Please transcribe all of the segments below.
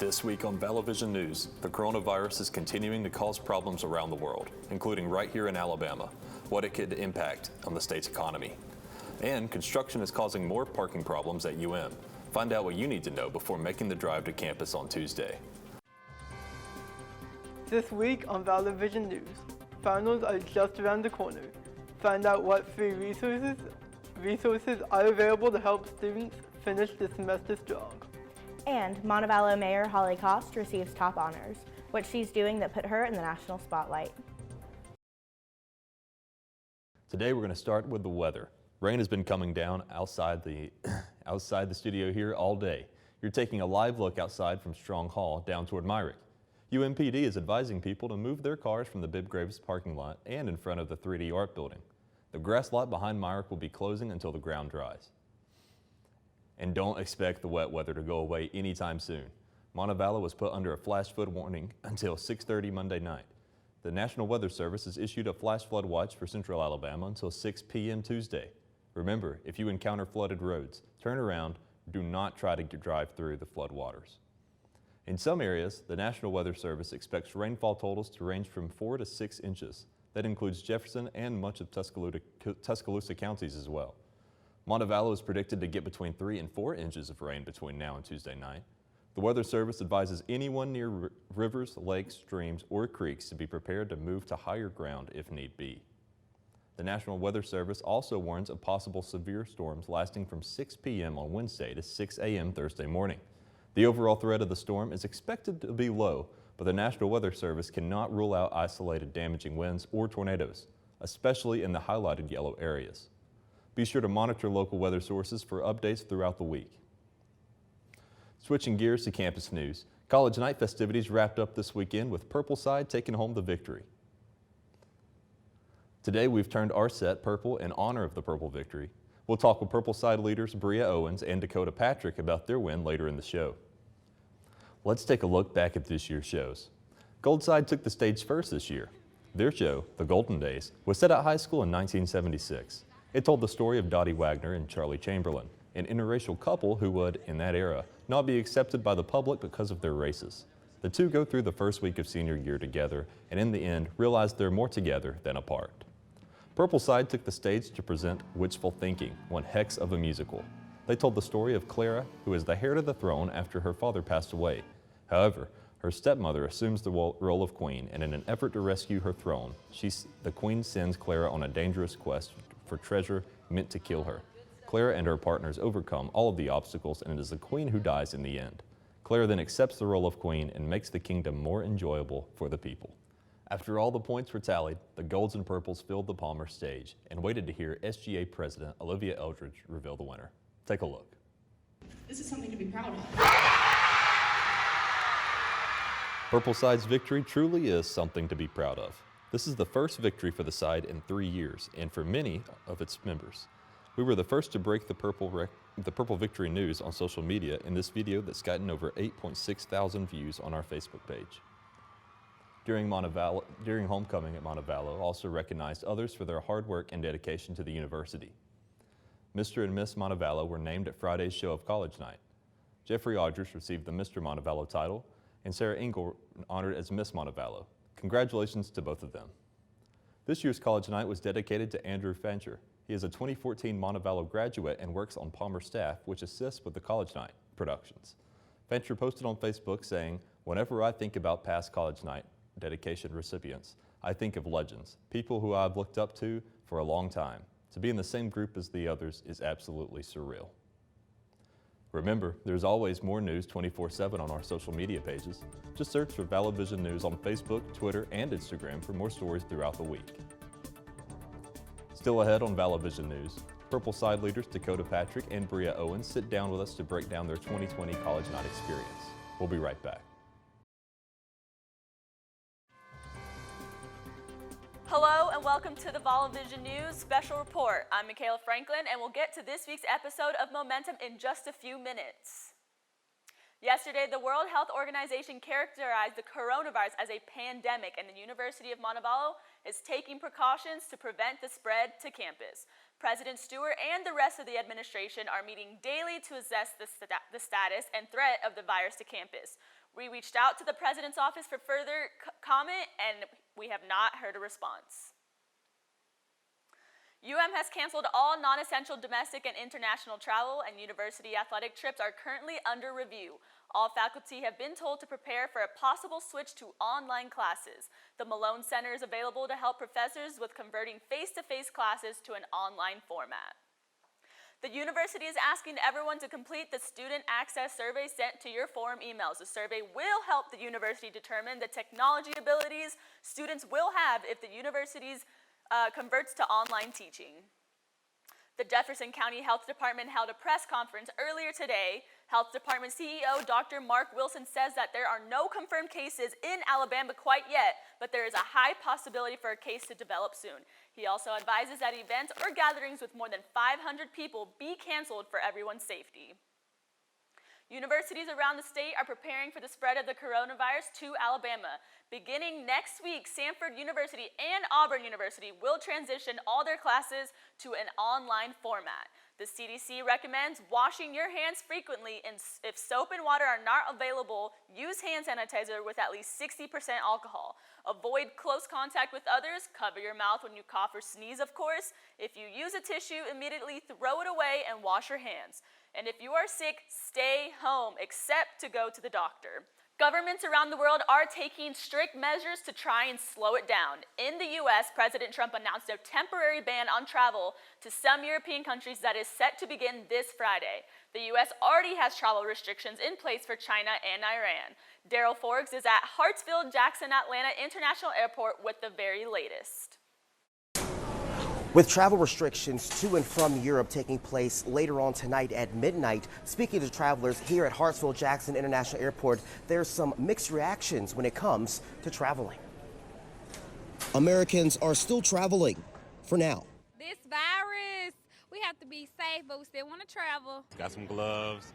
This week on Vallo News, the coronavirus is continuing to cause problems around the world, including right here in Alabama, what it could impact on the state's economy. And construction is causing more parking problems at UM. Find out what you need to know before making the drive to campus on Tuesday. This week on Vallo News, finals are just around the corner. Find out what free resources are available to help students finish the semester strong. And Montevallo Mayor Holly Cost receives top honors, what she's doing that put her in the national spotlight. Today we're going to start with the weather. Rain has been coming down outside the studio here all day. You're taking a live look outside from Strong Hall down toward Myrick. UMPD is advising people to move their cars from the Bibb Graves parking lot and in front of the 3D art building. The grass lot behind Myrick will be closing until the ground dries. And don't expect the wet weather to go away anytime soon. Montevallo was put under a flash flood warning until 6:30 Monday night. The National Weather Service has issued a flash flood watch for central Alabama until 6 p.m. Tuesday. Remember, if you encounter flooded roads, turn around. Do not try to drive through the flood waters. In some areas, the National Weather Service expects rainfall totals to range from 4 to 6 inches. That includes Jefferson and much of Tuscaloosa counties as well. Montevallo is predicted to get between 3 and 4 inches of rain between now and Tuesday night. The Weather Service advises anyone near rivers, lakes, streams, or creeks to be prepared to move to higher ground if need be. The National Weather Service also warns of possible severe storms lasting from 6 p.m. on Wednesday to 6 a.m. Thursday morning. The overall threat of the storm is expected to be low, but the National Weather Service cannot rule out isolated damaging winds or tornadoes, especially in the highlighted yellow areas. Be sure to monitor local weather sources for updates throughout the week. Switching gears to campus news, college night festivities wrapped up this weekend with Purple Side taking home the victory. Today we've turned our set purple in honor of the Purple victory. We'll talk with Purple Side leaders Bria Owens and Dakota Patrick about their win later in the show. Let's take a look back at this year's shows. Gold Side took the stage first this year. Their show, The Golden Days, was set at high school in 1976. It told the story of Dottie Wagner and Charlie Chamberlain, an interracial couple who would, in that era, not be accepted by the public because of their races. The two go through the first week of senior year together and in the end realize they're more together than apart. Purple Side took the stage to present Wishful Thinking, one hex of a musical. They told the story of Clara, who is the heir to the throne after her father passed away. However, her stepmother assumes the role of queen, and in an effort to rescue her throne, the queen sends Clara on a dangerous quest for treasure meant to kill her. Clara and her partners overcome all of the obstacles, and it is the queen who dies in the end. Clara then accepts the role of queen and makes the kingdom more enjoyable for the people. After all the points were tallied, the golds and purples filled the Palmer stage and waited to hear SGA President Olivia Eldridge reveal the winner. Take a look. This is something to be proud of. Purple Side's victory truly is something to be proud of. This is the first victory for the side in 3 years and for many of its members. We were the first to break the Purple Victory news on social media in this video that's gotten over 8.6 thousand views on our Facebook page. During homecoming at Montevallo also recognized others for their hard work and dedication to the university. Mr. and Miss Montevallo were named at Friday's show of College Night. Jeffrey Aldrich received the Mr. Montevallo title and Sarah Engel honored as Miss Montevallo. Congratulations to both of them. This year's College Night was dedicated to Andrew Fancher. He is a 2014 Montevallo graduate and works on Palmer staff, which assists with the College Night productions. Fancher posted on Facebook saying, "Whenever I think about past College Night dedication recipients, I think of legends, people who I've looked up to for a long time. To be in the same group as the others is absolutely surreal." Remember, there's always more news 24/7 on our social media pages. Just search for Vallo News on Facebook, Twitter, and Instagram for more stories throughout the week. Still ahead on Vallo News, Purple Side leaders Dakota Patrick and Bria Owens sit down with us to break down their 2020 College Night experience. We'll be right back. Hello and welcome to the Vallo News Special Report. I'm Michaela Franklin and we'll get to this week's episode of Momentum in just a few minutes. Yesterday, the World Health Organization characterized the coronavirus as a pandemic, and the University of Montevallo is taking precautions to prevent the spread to campus. President Stewart and the rest of the administration are meeting daily to assess the status and threat of the virus to campus. We reached out to the president's office for further comment, and we have not heard a response. has canceled all non-essential domestic and international travel, and university athletic trips are currently under review. All faculty have been told to prepare for a possible switch to online classes. The Malone Center is available to help professors with converting face-to-face classes to an online format. The university is asking everyone to complete the student access survey sent to your forum emails. The survey will help the university determine the technology abilities students will have if the university converts to online teaching. The Jefferson County Health Department held a press conference earlier today. Health Department CEO Dr. Mark Wilson says that there are no confirmed cases in Alabama quite yet, but there is a high possibility for a case to develop soon. He also advises that events or gatherings with more than 500 people be canceled for everyone's safety. Universities around the state are preparing for the spread of the coronavirus to Alabama. Beginning next week, Samford University and Auburn University will transition all their classes to an online format. The CDC recommends washing your hands frequently, and if soap and water are not available, use hand sanitizer with at least 60% alcohol. Avoid close contact with others. Cover your mouth when you cough or sneeze, of course. If you use a tissue, immediately throw it away and wash your hands. And if you are sick, stay home, except to go to the doctor. Governments around the world are taking strict measures to try and slow it down. In the U.S., President Trump announced a temporary ban on travel to some European countries that is set to begin this Friday. The U.S. already has travel restrictions in place for China and Iran. Daryl Forbes is at Hartsfield-Jackson Atlanta International Airport with the very latest. With travel restrictions to and from Europe taking place later on tonight at midnight, speaking to travelers here at Hartsfield-Jackson International Airport, there's some mixed reactions when it comes to traveling. Americans are still traveling for now. This virus, we have to be safe, but we still want to travel. Got some gloves,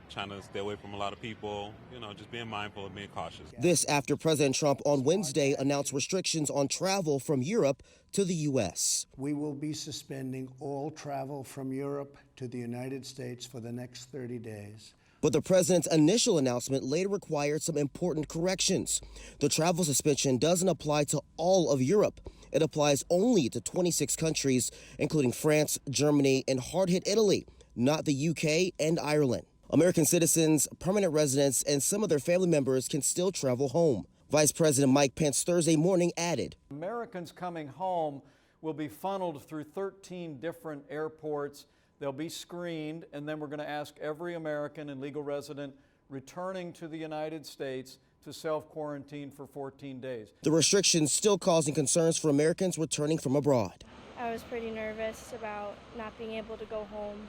trying to stay away from a lot of people, just being mindful and being cautious. This after President Trump on Wednesday announced restrictions on travel from Europe to the U.S. We will be suspending all travel from Europe to the United States for the next 30 days. But the president's initial announcement later required some important corrections. The travel suspension doesn't apply to all of Europe. It applies only to 26 countries, including France, Germany, and hard-hit Italy, not the UK and Ireland. American citizens, permanent residents, and some of their family members can still travel home. Vice President Mike Pence Thursday morning added, Americans coming home will be funneled through 13 different airports. They'll be screened, and then we're going to ask every American and legal resident returning to the United States to self-quarantine for 14 days. The restrictions still causing concerns for Americans returning from abroad. I was pretty nervous about not being able to go home.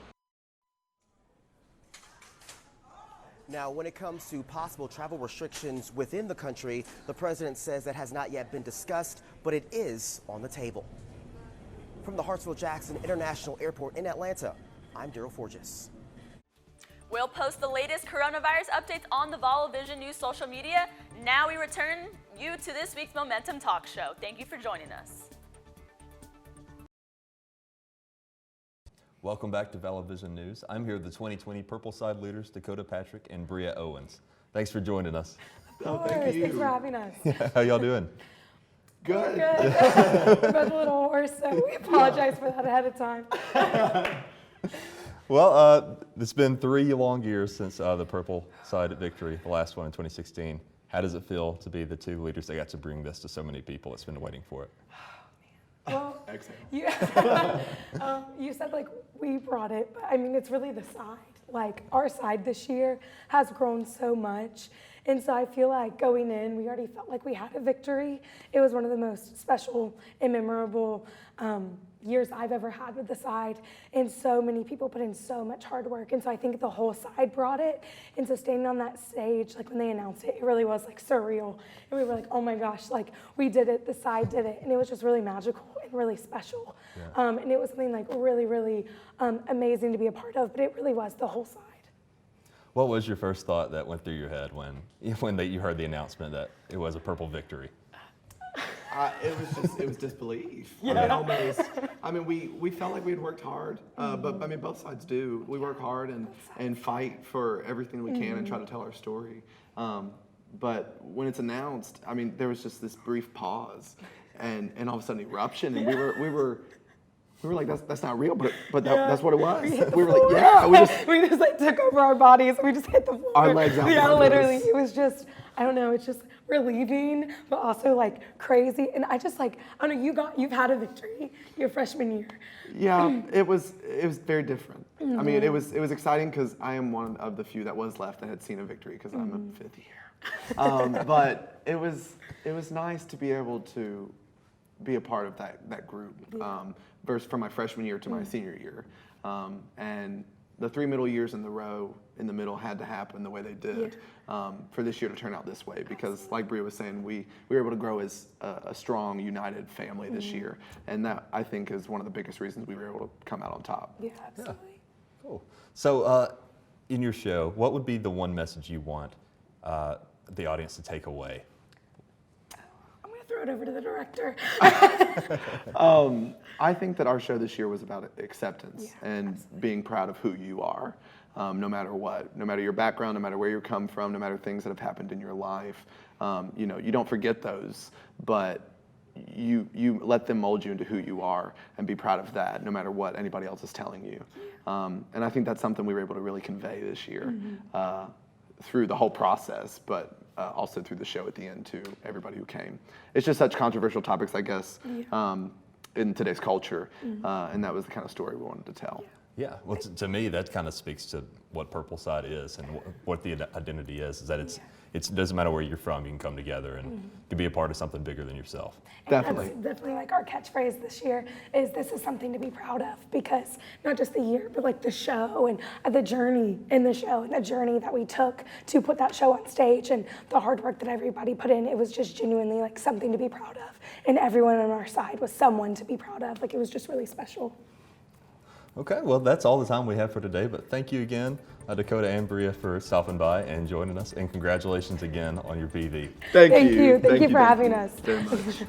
Now, when it comes to possible travel restrictions within the country, the president says that has not yet been discussed, but it is on the table. From the Hartsfield-Jackson International Airport in Atlanta, I'm Daryl Forges. We'll post the latest coronavirus updates on the Vallo Vision News social media. Now we return you to this week's Momentum Talk Show. Thank you for joining us. Welcome back to Vallo Vision News. I'm here with the 2020 Purple Side leaders, Dakota Patrick and Bria Owens. Thanks for joining us. Oh, thank you. Thanks for having us. How y'all doing? Good. We're both a little hoarse, so we apologize for that ahead of time. Well, it's been 3 long years since the Purple Side victory, the last one in 2016. How does it feel to be the two leaders that got to bring this to so many people that's been waiting for it? Well, you said like we brought it, but I mean it's really the side. Like our side this year has grown so much, and so I feel like going in, we already felt like we had a victory. It was one of the most special and memorable years I've ever had with the side, and so many people put in so much hard work, and so I think the whole side brought it. And so standing on that stage, like when they announced it, it really was like surreal, and we were like, oh my gosh, like we did it, the side did it, and it was just really magical and really special. Yeah. And it was something like really, really amazing to be a part of, but it really was the whole side. What was your first thought that went through your head when you heard the announcement that it was a Purple victory? It was disbelief. Yeah. We felt like we had worked hard, but I mean, both sides do. We work hard and fight for everything we can and try to tell our story. But when it's announced, I mean, there was just this brief pause, and all of a sudden eruption, and we were like, that's not real, but that's what it was. We were like, yeah, we just like took over our bodies. We just hit the floor. Our legs out. Yeah, literally. It was just, I don't know. It's just relieving, but also like crazy. And I just like, I don't know. You've had a victory your freshman year. Yeah, it was very different. I mean, it was exciting because I am one of the few that was left that had seen a victory because I'm a fifth year. But it was nice to be able to be a part of that group. Versus from my freshman year to my senior year. And the 3 middle years in the row in the middle had to happen the way they did for this year to turn out this way, because like Bria was saying, we were able to grow as a strong, united family this year. And that, I think, is one of the biggest reasons we were able to come out on top. Yeah, absolutely. Yeah. Cool. So in your show, what would be the one message you want the audience to take away? Throw it over to the director. I think that our show this year was about acceptance and being proud of who you are, no matter what, no matter your background, no matter where you come from, no matter things that have happened in your life. You know, you don't forget those, but you let them mold you into who you are, and be proud of that, no matter what anybody else is telling you. And I think that's something we were able to really convey this year through the whole process, but also through the show at the end to everybody who came. It's just such controversial topics, I guess, in today's culture, and that was the kind of story we wanted to tell. Yeah, well, to me, that kind of speaks to what Purple Side is and what the identity is that it doesn't matter where you're from, you can come together and you can be a part of something bigger than yourself. Definitely. That's definitely like our catchphrase this year is this is something to be proud of, because not just the year, but like the show and the journey in the show and the journey that we took to put that show on stage and the hard work that everybody put in. It was just genuinely like something to be proud of. And everyone on our side was someone to be proud of. Like, it was just really special. Okay, well, that's all the time we have for today, but thank you again, Dakota and Bria, for stopping by and joining us, and congratulations again on your PV. Thank you. Thank you for having us. Very much.